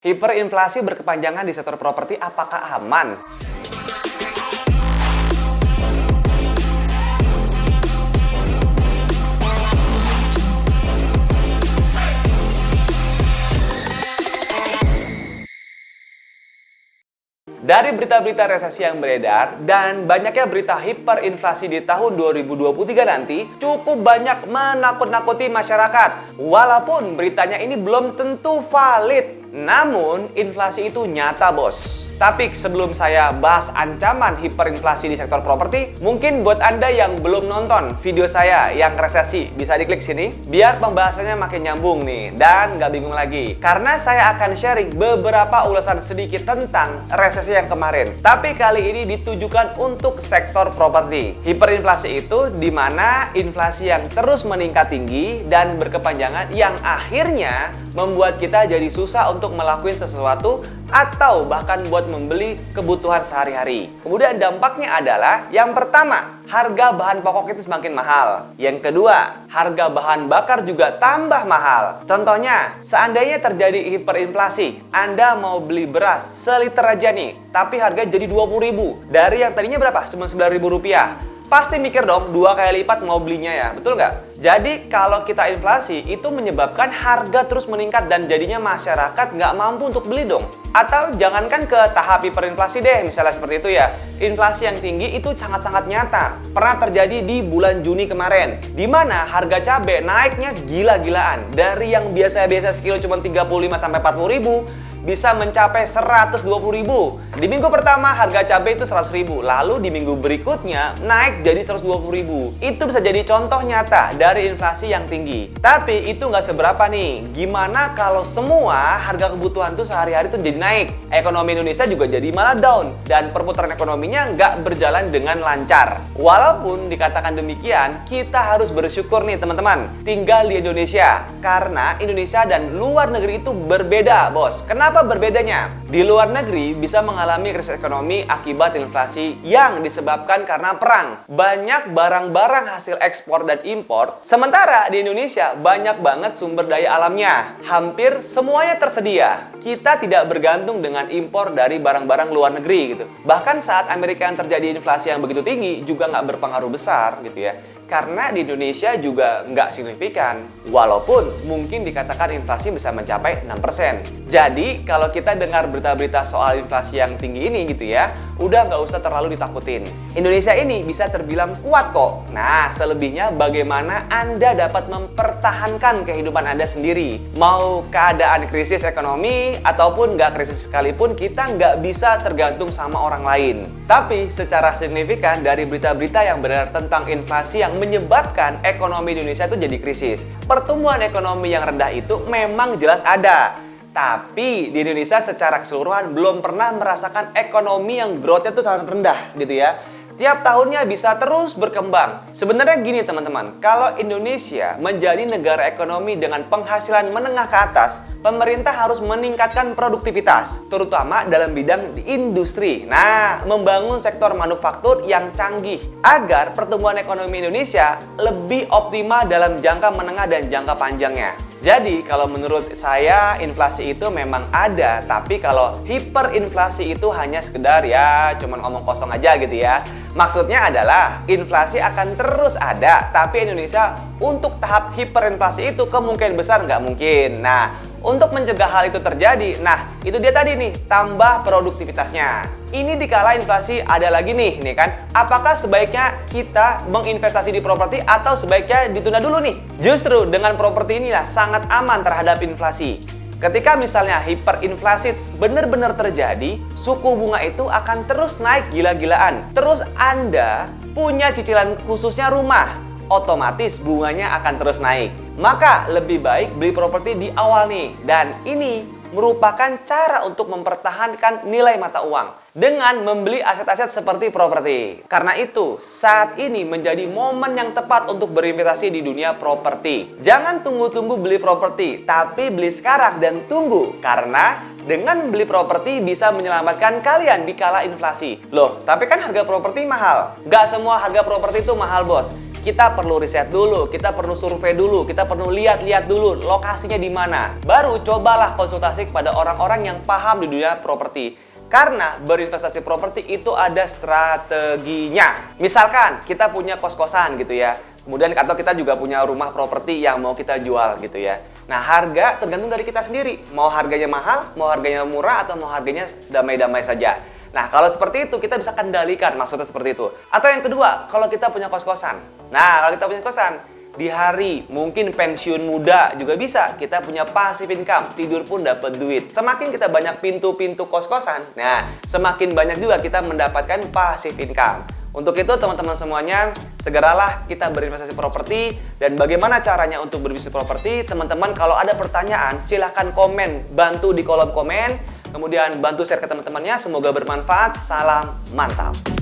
Hiperinflasi berkepanjangan di sektor properti apakah aman? Dari berita-berita resesi yang beredar dan banyaknya berita hiperinflasi di tahun 2023 nanti cukup banyak menakut-nakuti masyarakat. Walaupun beritanya ini belum tentu valid, namun inflasi itu nyata, bos. Tapi sebelum saya bahas ancaman hiperinflasi di sektor properti, mungkin buat Anda yang belum nonton video saya yang resesi, bisa diklik sini, biar pembahasannya makin nyambung nih, dan nggak bingung lagi. Karena saya akan sharing beberapa ulasan sedikit tentang resesi yang kemarin. Tapi kali ini ditujukan untuk sektor properti. Hiperinflasi itu di mana inflasi yang terus meningkat tinggi dan berkepanjangan yang akhirnya membuat kita jadi susah untuk melakukan sesuatu atau bahkan buat membeli kebutuhan sehari-hari. Kemudian dampaknya adalah yang pertama, harga bahan pokok itu semakin mahal. Yang kedua, harga bahan bakar juga tambah mahal. Contohnya, seandainya terjadi hiperinflasi, Anda mau beli beras seliter aja nih, tapi harganya jadi 20.000. Dari yang tadinya berapa? Cuma 9.000 rupiah. Pasti mikir dong, 2 kali lipat mau belinya ya, betul nggak? Jadi kalau kita inflasi, itu menyebabkan harga terus meningkat dan jadinya masyarakat nggak mampu untuk beli dong. Atau jangankan ke tahap hiperinflasi deh, misalnya seperti itu ya. Inflasi yang tinggi itu sangat-sangat nyata. Pernah terjadi di bulan Juni kemarin, di mana harga cabai naiknya gila-gilaan. Dari yang biasa-biasa sekilo cuma 35-40 ribu, bisa mencapai 120.000. Di minggu pertama harga cabai itu 100.000, lalu di minggu berikutnya naik jadi 120.000. Itu bisa jadi contoh nyata dari inflasi yang tinggi. Tapi itu nggak seberapa nih. Gimana kalau semua harga kebutuhan tuh sehari-hari tuh jadi naik? Ekonomi Indonesia juga jadi malah down dan perputaran ekonominya nggak berjalan dengan lancar. Walaupun dikatakan demikian, kita harus bersyukur nih teman-teman tinggal di Indonesia, karena Indonesia dan luar negeri itu berbeda, bos. Kenapa berbedanya? Di luar negeri bisa mengalami krisis ekonomi akibat inflasi yang disebabkan karena perang. Banyak barang-barang hasil ekspor dan impor, sementara di Indonesia banyak banget sumber daya alamnya. Hampir semuanya tersedia. Kita tidak bergantung dengan impor dari barang-barang luar negeri gitu. Bahkan saat Amerika yang terjadi inflasi yang begitu tinggi juga nggak berpengaruh besar gitu ya. Karena di Indonesia juga nggak signifikan. Walaupun mungkin dikatakan inflasi bisa mencapai 6%. Jadi kalau kita dengar berita-berita soal inflasi yang tinggi ini gitu ya, udah nggak usah terlalu ditakutin. Indonesia ini bisa terbilang kuat kok. Nah, selebihnya bagaimana Anda dapat mempertahankan kehidupan Anda sendiri. Mau keadaan krisis ekonomi ataupun nggak krisis sekalipun, kita nggak bisa tergantung sama orang lain. Tapi secara signifikan dari berita-berita yang benar tentang inflasi yang menyebabkan ekonomi Indonesia itu jadi krisis. Pertumbuhan ekonomi yang rendah itu memang jelas ada. Tapi di Indonesia secara keseluruhan belum pernah merasakan ekonomi yang growth-nya itu sangat rendah gitu ya. Tiap tahunnya bisa terus berkembang. Sebenarnya gini teman-teman, kalau Indonesia menjadi negara ekonomi dengan penghasilan menengah ke atas, pemerintah harus meningkatkan produktivitas, terutama dalam bidang industri. Nah, membangun sektor manufaktur yang canggih, agar pertumbuhan ekonomi Indonesia lebih optimal dalam jangka menengah dan jangka panjangnya. Jadi, kalau menurut saya, inflasi itu memang ada, tapi kalau hiperinflasi itu hanya sekedar ya, cuman ngomong kosong aja gitu ya. Maksudnya adalah, inflasi akan terus ada, tapi Indonesia untuk tahap hiperinflasi itu kemungkinan besar nggak mungkin. Nah, untuk mencegah hal itu terjadi, nah itu dia tadi nih, tambah produktivitasnya. Ini dikala inflasi ada lagi nih kan. Apakah sebaiknya kita menginvestasi di properti atau sebaiknya ditunda dulu nih? Justru dengan properti inilah sangat aman terhadap inflasi. Ketika misalnya hiperinflasi benar-benar terjadi, suku bunga itu akan terus naik gila-gilaan. Terus Anda punya cicilan khususnya rumah, otomatis bunganya akan terus naik. Maka lebih baik beli properti di awal nih. Dan ini merupakan cara untuk mempertahankan nilai mata uang dengan membeli aset-aset seperti properti. Karena itu, saat ini menjadi momen yang tepat untuk berinvestasi di dunia properti. Jangan tunggu-tunggu beli properti, tapi beli sekarang dan tunggu. Karena dengan beli properti bisa menyelamatkan kalian di kala inflasi. Loh, tapi kan harga properti mahal. Nggak semua harga properti itu mahal, bos. kita perlu riset dulu, kita perlu survei dulu, kita perlu lihat-lihat dulu lokasinya di mana. Baru cobalah konsultasi kepada orang-orang yang paham di dunia properti. Karena berinvestasi properti itu ada strateginya. Misalkan kita punya kos-kosan gitu ya. Kemudian atau kita juga punya rumah properti yang mau kita jual gitu ya. Nah, harga tergantung dari kita sendiri. Mau harganya mahal, mau harganya murah, atau mau harganya damai-damai saja. Nah, kalau seperti itu kita bisa kendalikan, maksudnya seperti itu. Atau yang kedua, kalau kita punya kos-kosan. Nah, kalau kita punya kosan, di hari mungkin pensiun muda juga bisa kita punya passive income, tidur pun dapat duit. Semakin kita banyak pintu-pintu kos-kosan, nah semakin banyak juga kita mendapatkan passive income. Untuk itu teman-teman semuanya, segeralah kita berinvestasi properti. Dan bagaimana caranya untuk berbisnis properti? Teman-teman kalau ada pertanyaan silahkan komen, bantu di kolom komen. Kemudian bantu share ke teman-temannya, semoga bermanfaat. Salam mantap.